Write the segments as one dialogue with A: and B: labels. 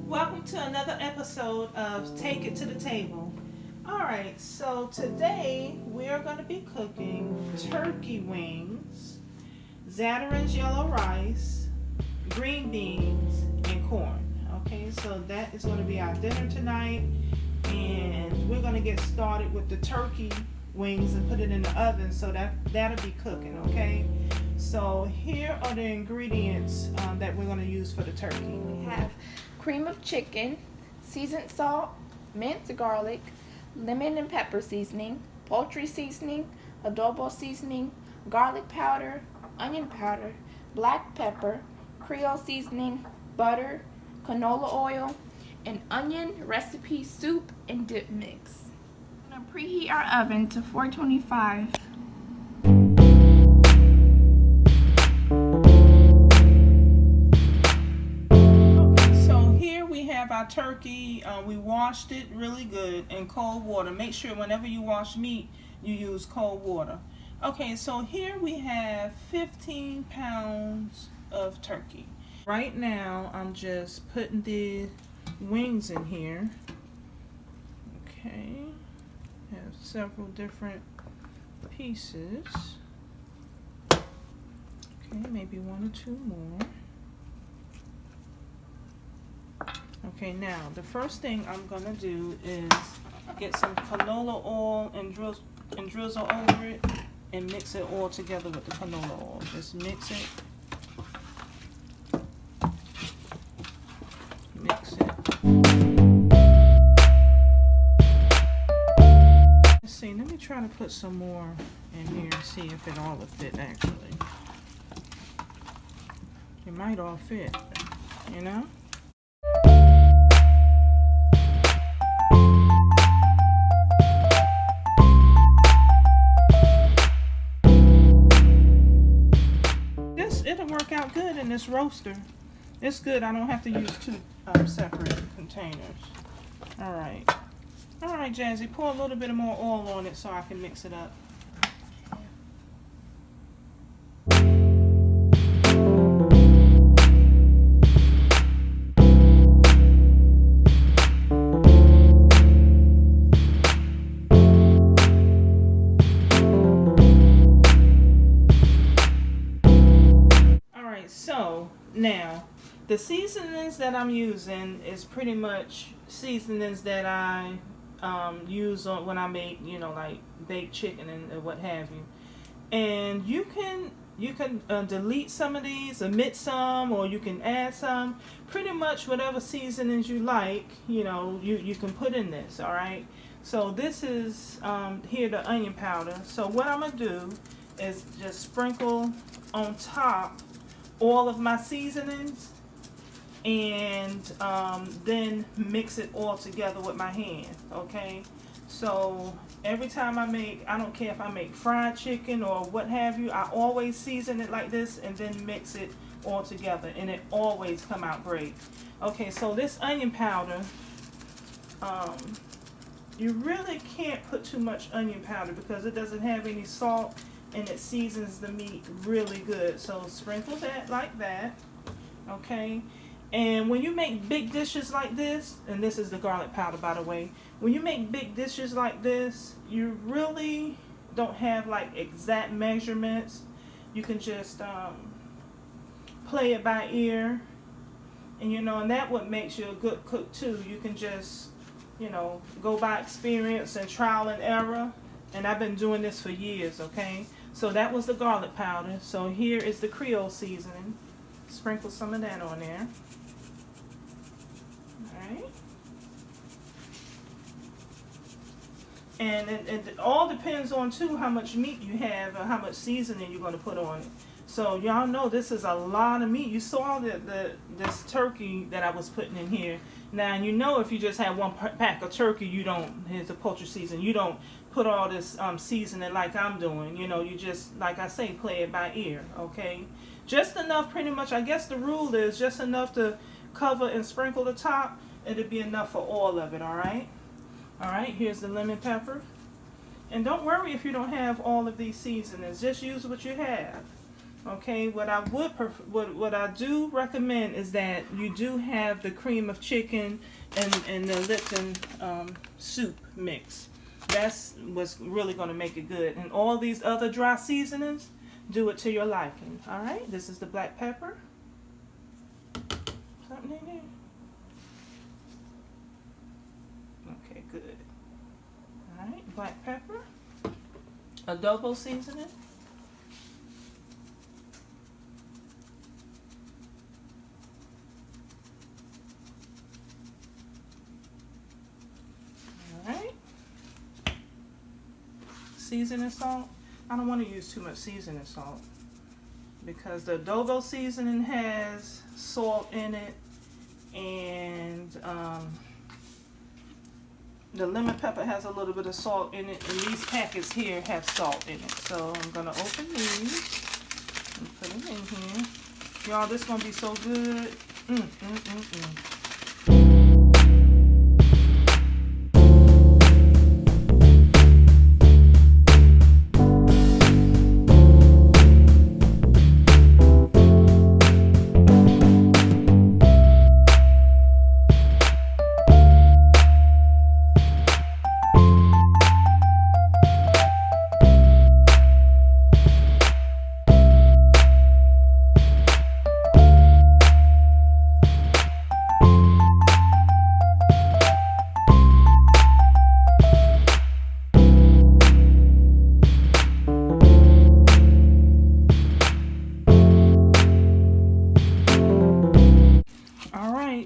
A: Welcome to another episode of Take It to the Table. Alright, so today we are going to be cooking turkey wings, Zatarain's yellow rice, green beans, and corn. Okay, so that is going to be our dinner tonight, and we're going to get started with the turkey wings and put it in the oven so that'll be cooking. Okay, so here are the ingredients that we're going to use for the turkey.
B: We have cream of chicken, seasoned salt, minced garlic, lemon and pepper seasoning, poultry seasoning, adobo seasoning, garlic powder, onion powder, black pepper, Creole seasoning, butter, canola oil, and onion recipe soup and dip mix. I'm going to preheat our oven to 425.
A: Our turkey, we washed it really good in cold water. Make sure whenever you wash meat, you use cold water. Okay, so here we have 15 pounds of turkey. Right now, I'm just putting the wings in here. Okay, have several different pieces. Okay, maybe one or two more. Okay, now the first thing I'm gonna do is get some canola oil and drizzle over it and mix it all together with the canola oil. Just mix it. Mix it. Let's see, let me try to put some more in here and see if it all will fit actually. It might all fit, you know? It'll work out good in this roaster. It's good. I don't have to use two separate containers. Alright, Jazzy, pour a little bit more oil on it so I can mix it up. So now the seasonings that I'm using is pretty much seasonings that I use on when I make, like baked chicken and what have you. And you can delete some of these, omit some, or you can add some. Pretty much whatever seasonings you like, you can put in this. All right. So this is here the onion powder. So what I'm gonna do is just sprinkle on top all of my seasonings and then mix it all together with my hand. Okay, so every time I don't care if I make fried chicken or what have you, I always season it like this and then mix it all together, and it always come out great. Okay, so this onion powder, you really can't put too much onion powder because it doesn't have any salt and it seasons the meat really good. So sprinkle that like that. Okay, and when you make big dishes like this, and this is the garlic powder, by the way, when you make big dishes like this, you really don't have like exact measurements. You can just play it by ear, and and that what makes you a good cook too. You can just go by experience and trial and error, and I've been doing this for years. Okay, so that was the garlic powder. So here is the Creole seasoning. Sprinkle some of that on there. Alright. And it all depends on too how much meat you have and how much seasoning you're going to put on it. So y'all know this is a lot of meat. You saw this turkey that I was putting in here. Now if you just have one pack of turkey, here's the poultry seasoning, you don't put all this seasoning like I'm doing. You just, like I say, play it by ear. Okay, just enough, pretty much. I guess the rule is just enough to cover and sprinkle the top. It'll be enough for all of it. All right, here's the lemon pepper, and don't worry if you don't have all of these seasonings. Just use what you have. Okay, what I do recommend is that you do have the cream of chicken and the Lipton soup mix. That's what's really going to make it good. And all these other dry seasonings, do it to your liking. All right, this is the black pepper. Something in there. Okay, good. All right, black pepper. Adobo seasoning. All right. Seasoning salt. I don't want to use too much seasoning salt because the adobo seasoning has salt in it, and the lemon pepper has a little bit of salt in it, and these packets here have salt in it. So I'm gonna open these and put it in here. Y'all, this is gonna be so good.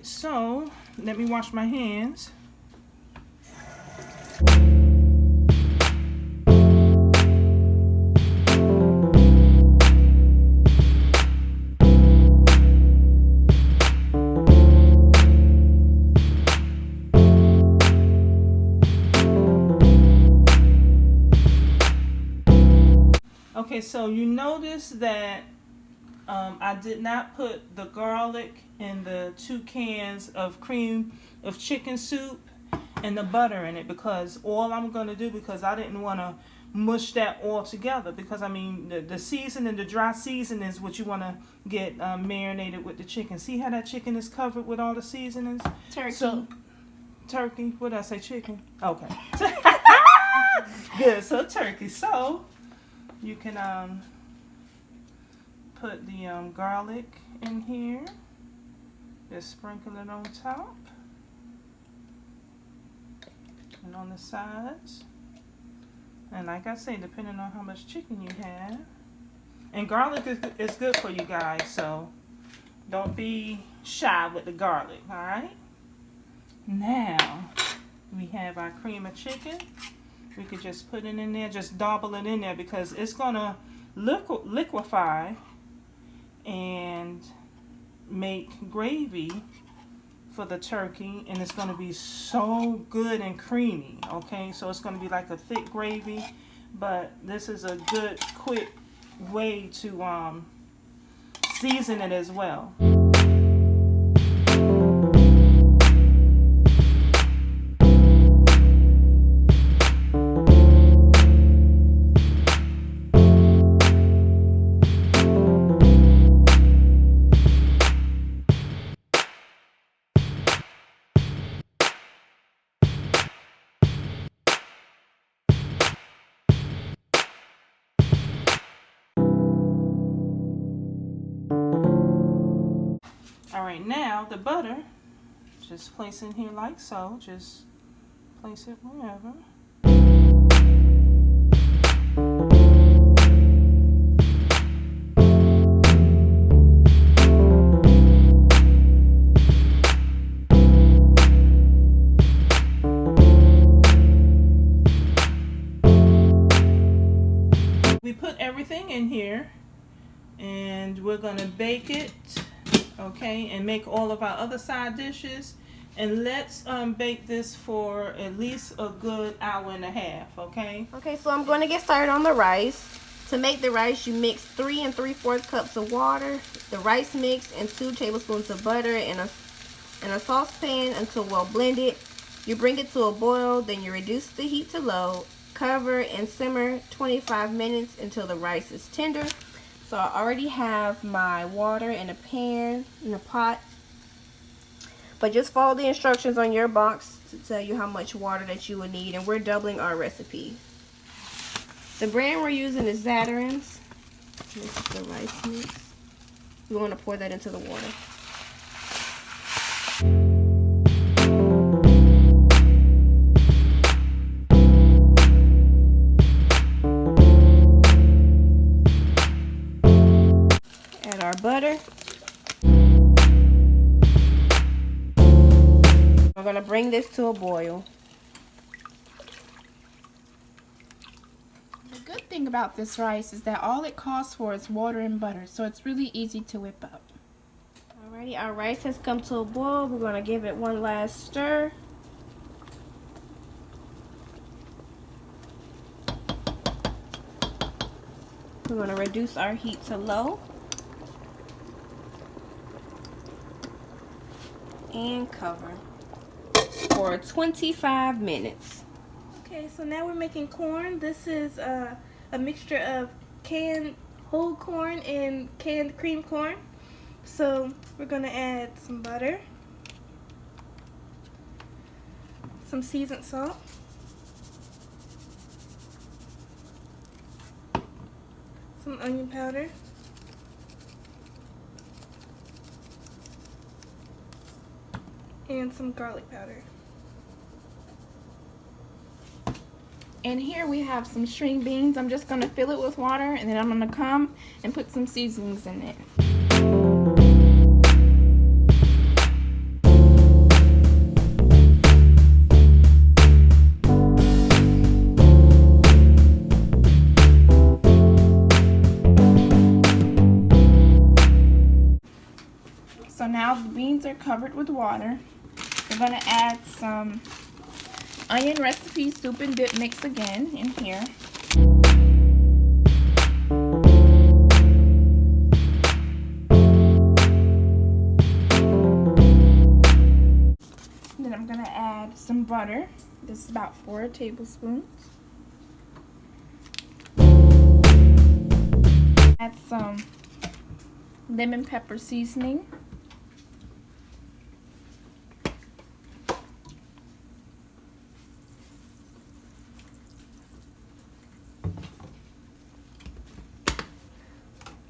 A: So let me wash my hands. Okay, so you notice that I did not put the garlic in the 2 cans of cream of chicken soup and the butter in it, because all I'm going to do, because I didn't want to mush that all together, because I mean the seasoning, the dry seasoning is what you want to get marinated with the chicken. See how that chicken is covered with all the seasonings?
B: Turkey.
A: So, turkey. What did I say? Chicken. Okay. Good. So turkey. So you can put the garlic in here. Just sprinkle it on top and on the sides. And like I say, depending on how much chicken you have. And garlic is good for you guys, so don't be shy with the garlic, alright? Now, we have our cream of chicken. We could just put it in there, just dabble it in there, because it's going to liquefy and make gravy for the turkey, and it's going to be so good and creamy. Okay, so it's going to be like a thick gravy, but this is a good quick way to season it as well. Alright, now the butter, just place in here like so. Just place it wherever. We put everything in here and we're going to bake it. Okay, and make all of our other side dishes, and let's bake this for at least a good hour and a half. Okay,
B: so I'm going to get started on the rice. To make the rice, you mix 3 3/4 cups of water, the rice mix, and 2 tablespoons of butter in a saucepan until well blended. You bring it to a boil, then you reduce the heat to low, cover and simmer 25 minutes until the rice is tender. So I already have my water in a pan, in a pot. But just follow the instructions on your box to tell you how much water that you will need. And we're doubling our recipe. The brand we're using is Zatarain's. This is the rice mix. We want to pour that into the water. Add our butter. We're going to bring this to a boil. The good thing about this rice is that all it calls for is water and butter, so it's really easy to whip up. Alrighty, our rice has come to a boil. We're going to give it one last stir. We're going to reduce our heat to low. And cover for 25 minutes. Okay, so now we're making corn. This is a mixture of canned whole corn and canned cream corn. So we're going to add some butter, some seasoned salt, some onion powder, and some garlic powder. And here we have some string beans. I'm just going to fill it with water, and then I'm going to come and put some seasonings in it. So now the beans are covered with water. We're going to add some onion recipe soup and dip mix again in here. Then I'm going to add some butter. This is about 4 tablespoons. Add some lemon pepper seasoning.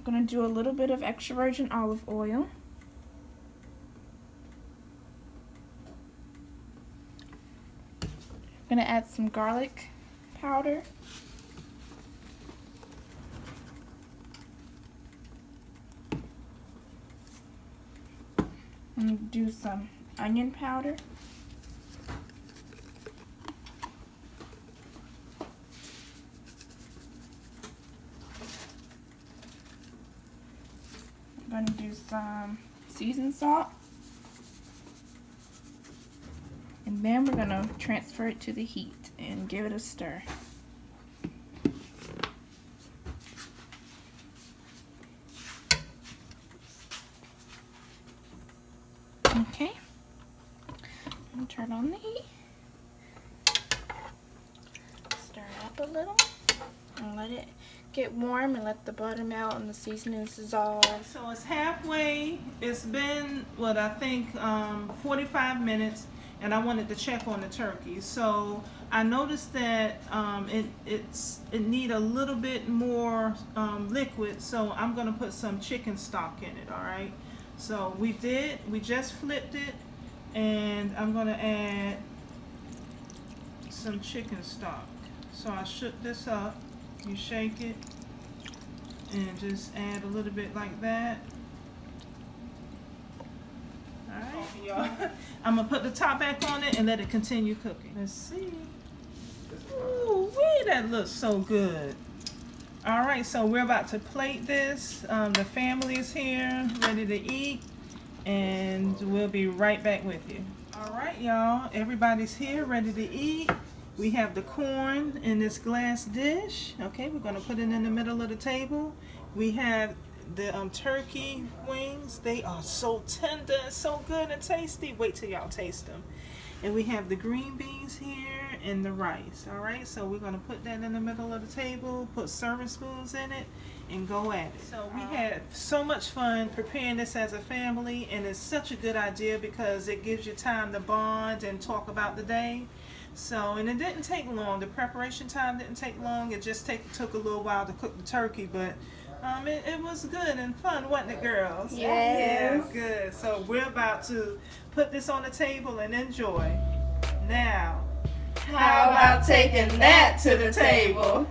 B: I'm going to do a little bit of extra virgin olive oil. I'm going to add some garlic powder. And do some onion powder. I'm going to do some seasoned salt. And then we're going to transfer it to the heat and give it a stir. Okay. I'm turn on the heat. Stir it up a little and let it get warm and let the butter melt and the seasonings dissolve.
A: So it's halfway. It's been what I think 45 minutes, and I wanted to check on the turkey. So I noticed that it need a little bit more liquid. So I'm gonna put some chicken stock in it. All right. So we just flipped it, and I'm gonna add some chicken stock. So I shook this up. You shake it and just add a little bit like that. Alright, y'all. I'm gonna put the top back on it and let it continue cooking. Let's see. Ooh, wee, that looks so good. Alright, so we're about to plate this. The family is here, ready to eat, and we'll be right back with you. Alright, y'all. Everybody's here, ready to eat. We have the corn in this glass dish. Okay, we're going to put it in the middle of the table. We have the turkey wings. They are so tender and so good and tasty. Wait till y'all taste them. And we have the green beans here and the rice. All right, so we're going to put that in the middle of the table, put serving spoons in it, and go at it. So we had so much fun preparing this as a family, and it's such a good idea because it gives you time to bond and talk about the day. So, and it didn't take long. The preparation time didn't take long. It just took a little while to cook the turkey, but it was good and fun, wasn't it, girls?
B: Yes.
A: Yeah, good. So we're about to put this on the table and enjoy. Now,
B: How about taking that to the table?